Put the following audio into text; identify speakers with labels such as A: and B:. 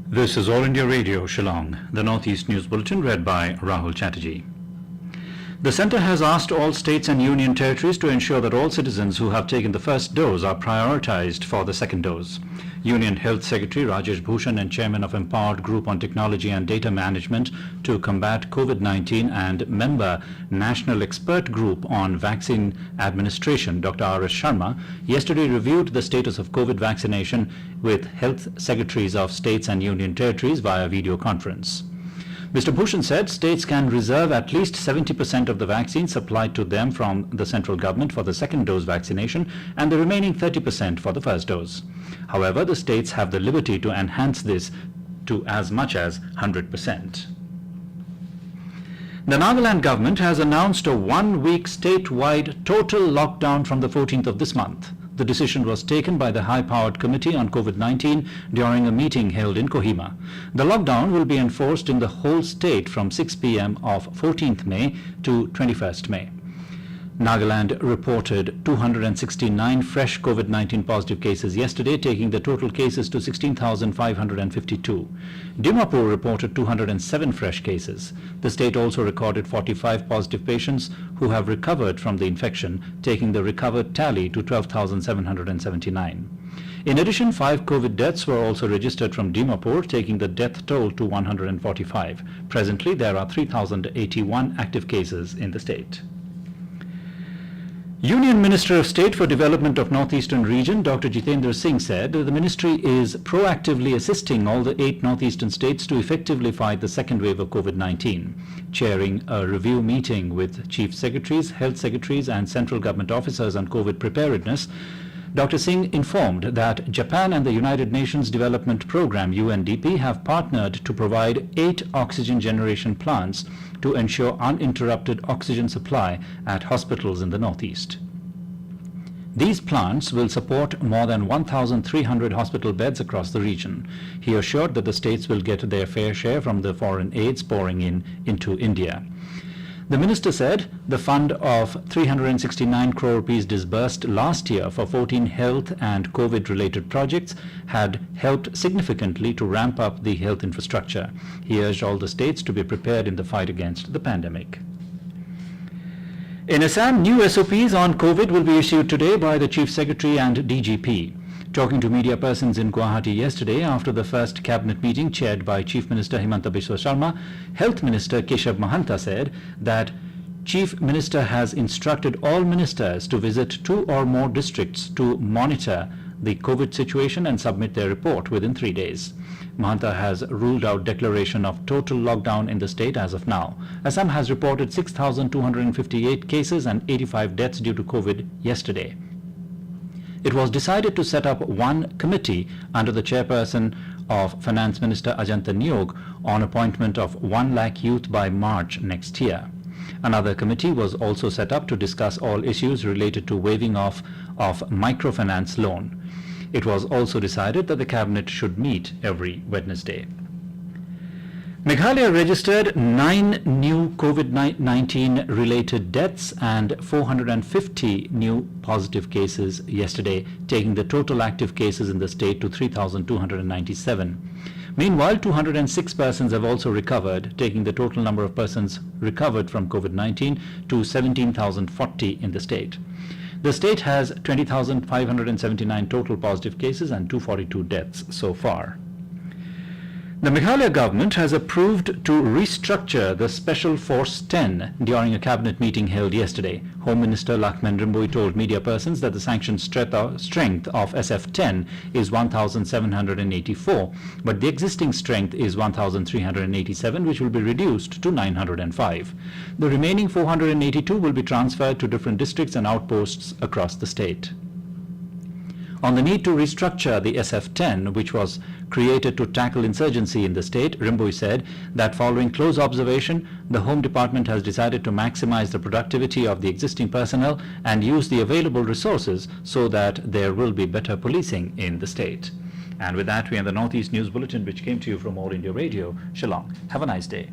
A: This is All India Radio, Shillong, the Northeast News Bulletin read by Rahul Chatterjee. The Centre has asked all states and union territories to ensure that all citizens who have taken the first dose are prioritised for the second dose. Union Health Secretary Rajesh Bhushan and Chairman of Empowered Group on Technology and Data Management to Combat COVID-19 and member National Expert Group on Vaccine Administration, Dr. R.S. Sharma, yesterday reviewed the status of COVID vaccination with health secretaries of states and union territories via video conference. Mr. Bhushan said states can reserve at least 70% of the vaccine supplied to them from the central government for the second dose vaccination and the remaining 30% for the first dose. However, the states have the liberty to enhance this to as much as 100%. The Nagaland government has announced a one-week statewide total lockdown from the 14th of this month. The decision was taken by the high-powered Committee on COVID-19 during a meeting held in Kohima. The lockdown will be enforced in the whole state from 6 p.m. of 14th May to 21st May. Nagaland reported 269 fresh COVID-19 positive cases yesterday, taking the total cases to 16,552. Dimapur reported 207 fresh cases. The state also recorded 45 positive patients who have recovered from the infection, taking the recovered tally to 12,779. In addition, 5 COVID deaths were also registered from Dimapur, taking the death toll to 145. Presently, there are 3,081 active cases in the state. Union Minister of State for Development of Northeastern Region, Dr. Jitendra Singh, said the ministry is proactively assisting all the 8 northeastern states to effectively fight the second wave of COVID-19. Chairing a review meeting with chief secretaries, health secretaries and central government officers on COVID preparedness, Dr. Singh informed that Japan and the United Nations Development Programme UNDP have partnered to provide 8 oxygen generation plants to ensure uninterrupted oxygen supply at hospitals in the Northeast. These plants will support more than 1,300 hospital beds across the region. He assured that the states will get their fair share from the foreign aids pouring into India. The minister said the fund of 369 crore rupees disbursed last year for 14 health and COVID-related projects had helped significantly to ramp up the health infrastructure. He urged all the states to be prepared in the fight against the pandemic. In Assam, new SOPs on COVID will be issued today by the Chief Secretary and DGP. Talking to media persons in Guwahati yesterday after the first cabinet meeting chaired by Chief Minister Himanta Biswa Sarma, Health Minister Keshav Mahanta said that Chief Minister has instructed all ministers to visit 2 or more districts to monitor the COVID situation and submit their report within 3 days. Mahanta has ruled out declaration of total lockdown in the state as of now. Assam has reported 6,258 cases and 85 deaths due to COVID yesterday. It was decided to set up one committee under the chairperson of Finance Minister Ajanta Niyog on appointment of 1 lakh youth by March next year. Another committee was also set up to discuss all issues related to waiving off of microfinance loan. It was also decided that the cabinet should meet every Wednesday. Meghalaya registered 9 new COVID-19 related deaths and 450 new positive cases yesterday, taking the total active cases in the state to 3,297. Meanwhile, 206 persons have also recovered, taking the total number of persons recovered from COVID-19 to 17,040 in the state. The state has 20,579 total positive cases and 242 deaths so far. The Meghalaya government has approved to restructure the Special Force 10 during a cabinet meeting held yesterday. Home Minister Lakshman Rimbui told media persons that the sanctioned strength of SF-10 is 1,784, but the existing strength is 1,387, which will be reduced to 905. The remaining 482 will be transferred to different districts and outposts across the state. On the need to restructure the SF-10, which was created to tackle insurgency in the state, Rimbui said that following close observation, the Home Department has decided to maximize the productivity of the existing personnel and use the available resources so that there will be better policing in the state. And with that, we end the Northeast News Bulletin, which came to you from All India Radio, Shillong. Have a nice day.